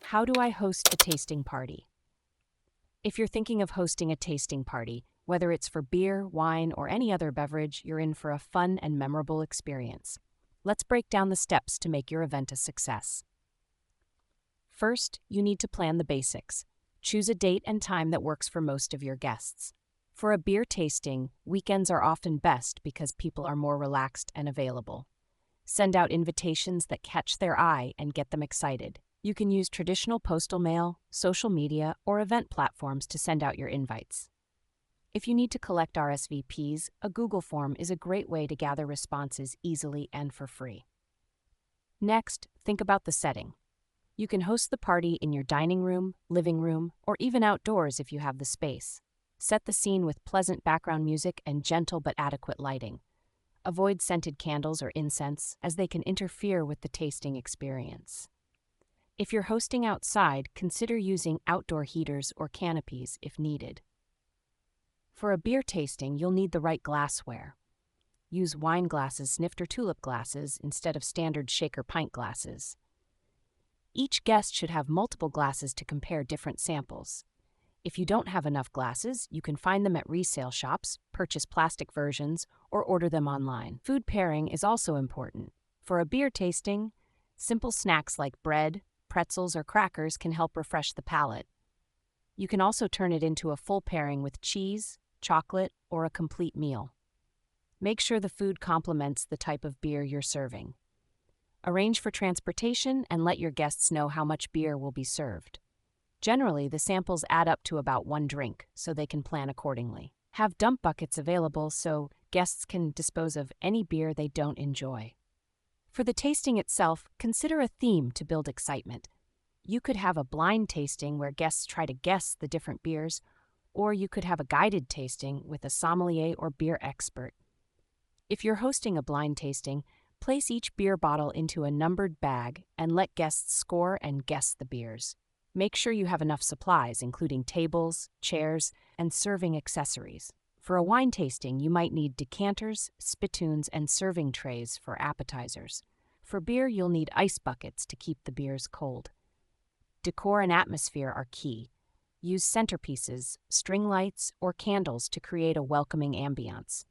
How do I host a tasting party? If you're thinking of hosting a tasting party, whether it's for beer, wine, or any other beverage, you're in for a fun and memorable experience. Let's break down the steps to make your event a success. First, you need to plan the basics. Choose a date and time that works for most of your guests. For a beer tasting, weekends are often best because people are more relaxed and available. Send out invitations that catch their eye and get them excited. You can use traditional postal mail, social media, or event platforms to send out your invites. If you need to collect RSVPs, a Google form is a great way to gather responses easily and for free. Next, think about the setting. You can host the party in your dining room, living room, or even outdoors if you have the space. Set the scene with pleasant background music and gentle but adequate lighting. Avoid scented candles or incense, as they can interfere with the tasting experience. If you're hosting outside, consider using outdoor heaters or canopies if needed. For a beer tasting, you'll need the right glassware. Use wine glasses, snifter tulip glasses, instead of standard shaker pint glasses. Each guest should have multiple glasses to compare different samples. If you don't have enough glasses, you can find them at resale shops, purchase plastic versions, or order them online. Food pairing is also important. For a beer tasting, simple snacks like bread, pretzels, or crackers can help refresh the palate. You can also turn it into a full pairing with cheese, chocolate, or a complete meal. Make sure the food complements the type of beer you're serving. Arrange for transportation and let your guests know how much beer will be served. Generally, the samples add up to about 1 drink, so they can plan accordingly. Have dump buckets available so guests can dispose of any beer they don't enjoy. For the tasting itself, consider a theme to build excitement. You could have a blind tasting where guests try to guess the different beers, or you could have a guided tasting with a sommelier or beer expert. If you're hosting a blind tasting, place each beer bottle into a numbered bag and let guests score and guess the beers. Make sure you have enough supplies, including tables, chairs, and serving accessories. For a wine tasting, you might need decanters, spittoons, and serving trays for appetizers. For beer, you'll need ice buckets to keep the beers cold. Decor and atmosphere are key. Use centerpieces, string lights, or candles to create a welcoming ambiance.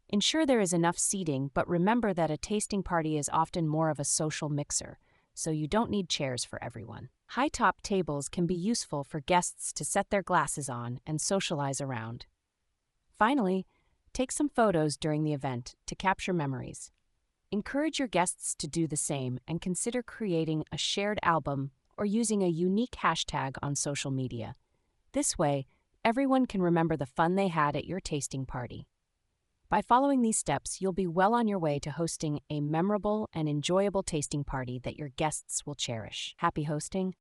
Ensure there is enough seating, but remember that a tasting party is often more of a social mixer, so you don't need chairs for everyone. High-top tables can be useful for guests to set their glasses on and socialize around. Finally, take some photos during the event to capture memories. Encourage your guests to do the same and consider creating a shared album or using a unique hashtag on social media. This way, everyone can remember the fun they had at your tasting party. By following these steps, you'll be well on your way to hosting a memorable and enjoyable tasting party that your guests will cherish. Happy hosting!